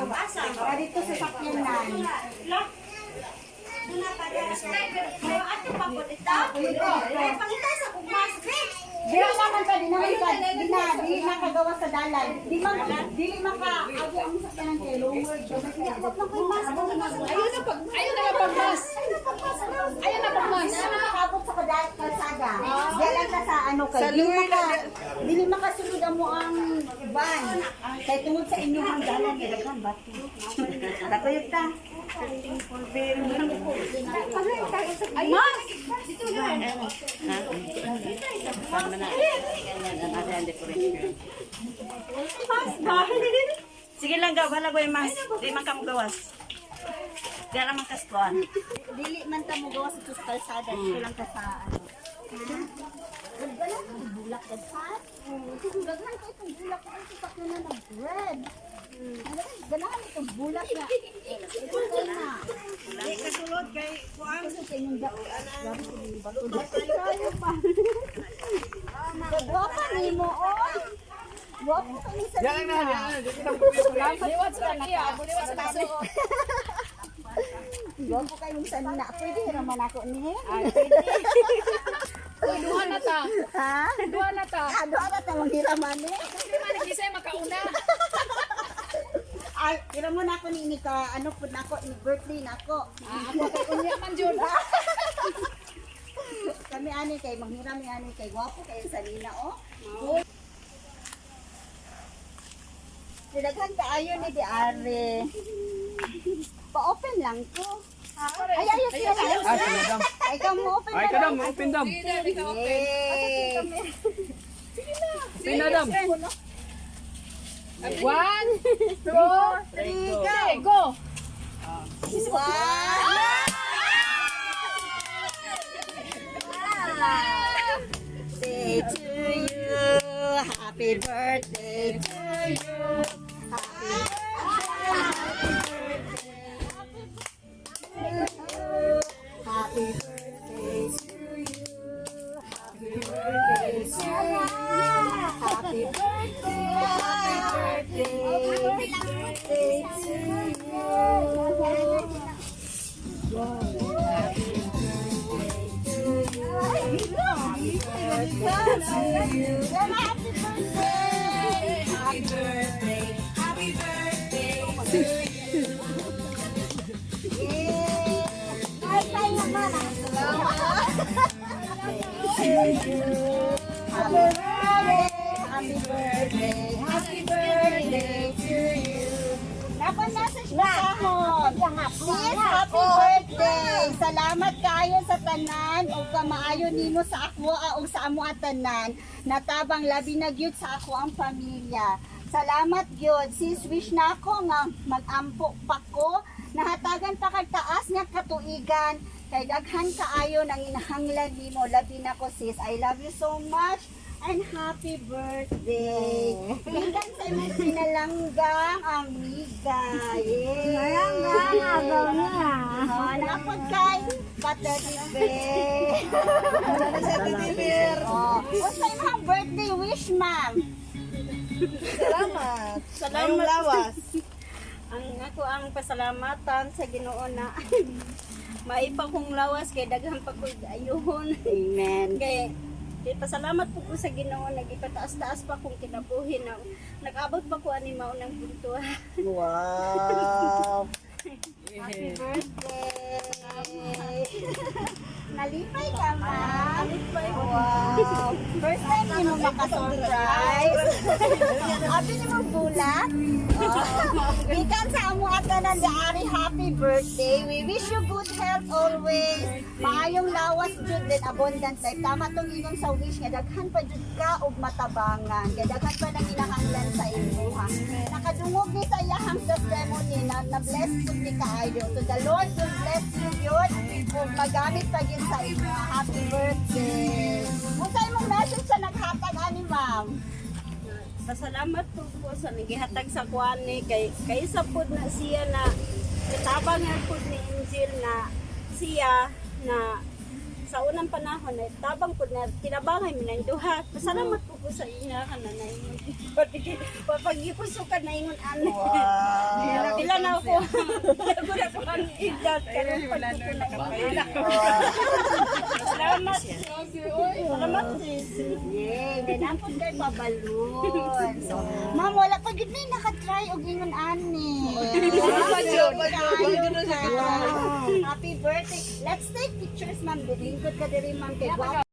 Para dito sa sakyanan. Di naman ka, di nakagawa sa dalan. Di maka, agi ang sakyanan kay Lord. Ayun na pagmas. Ayun na pagmas. Di na makabot sa kalsada. Diyan lang ka sa ano kay. Dili makasulod mo ang van. Kay tungod sa inyong ang dalan kay daghan bato. Datuyot ta. Mas! Sige lang gawa na ko yung mas. Di man ka mo gawas. Di lang man kaskuan. Dili man ta mo gawa sa kalsada. Dito lang ka sa ano. Gagana ang bulak daghan. Daghan ko itong bulak ko ang sakyanan ng bread. Ganahan itong bulak na. Ito na. Di kasulod kay kuan. Kasi sa inyong grabe ko yung bato. Tayo pa. Gagwapa ni mo, oh. Gwapo ka ni sa nila. Liwat sa kanya. Liwat sa kasuot. Gwapo kayo sa nila. Pwede naman ako ni. Ay, pwede. Duha na ta. Ha? Duha na ta. Doon na tamang hiraman eh. Hindi man nag-isay makauna. Ay, tira mo na ako ni ka, ano po na ako, ni birthday na ako. Ako kay kunya man jud. Kami ani kay manghirami ani kay gwapo kayo sa nila, oh. Silaghan ka ayo ni di are. Pa-open lang ko. Ay, ayos siya. Ay, ka mo open. Ay, kadam, open dam. Yay! Open na dam. 1, 2, 3, go. Birthday to you, happy birthday to you, happy birthday to you, happy birthday to you, happy birthday, birthday to Happy birthday, happy birthday to you. Yay! Ay, tayo naman ang salamat. Happy birthday, happy birthday to you. Napanasas na ahon. Sis, happy birthday. Salamat kayo sa tanan o kamaayo nimo sa akoa o sa amo at tanan. Natabang labi na gyod sa ako ang pamilya. Salamat gyod. Sis, wish na ako nga mag-ampo pako. Nahatagan pa kag taas nga katuigan. Kay daghan kaayo nanginahanglan nimo. Labi na ko sis. I love you so much. And happy birthday! Hanggang sa imong pinalanggang amiga! Yay! Malanggang! Agaw na! Napod kay Birthday Bae! Ano sa titibir? What's sa imong birthday wish, ma'am? Salamat. Salamat lawas. Ako ang pasalamatan sa Ginoo na maipa kong lawas kay daghan pa ko ayuhon. Amen! Kay pasalamat po ko sa Ginoo, nagipataas-taas pa kong kinabuhi na nag-abot pa ko ani mao ng punto. Wow! Happy birthday! Nalipay ka, ma'am! Nalipay. Wow! First time niyo makasurprise! Abi niyo mo bulat? Ikan sa amo at tanan diari, happy birthday! We wish you good health always! Maayong lawas jud din abundant life. Tama tong ingon sa wish nga daghan pa jud ka og matabangan. Kay daghan pa nanginahanglan sa imo ha. Nakadungog ni sa iyahang testimony na bless jud ni kaayo. So the Lord will bless you yun. Kung magamit pa yun sa inyo. Happy birthday! Kung sa imong message sa naghatag ani ma'am? Pasalamat po sa nagihatag sa kuan ni kay isa pud na siya na katabang pud ni Angel na siya na sa unang panahon ay tabang po na kinabangan mi nang duha. Pasalamat po sa ina kana na ingon. Papagipusukan na ingon ane. Wow. Pila na ako. Gura ko ang edad karon wala na Salamat. Salamat sis. Yay, ganampon kay pabalon. So, ma'am, wala pa gid na naka-try og ingon ani. Happy birthday. Let's take pictures, ma'am. Dilingkod ka diri, ma'am. Kay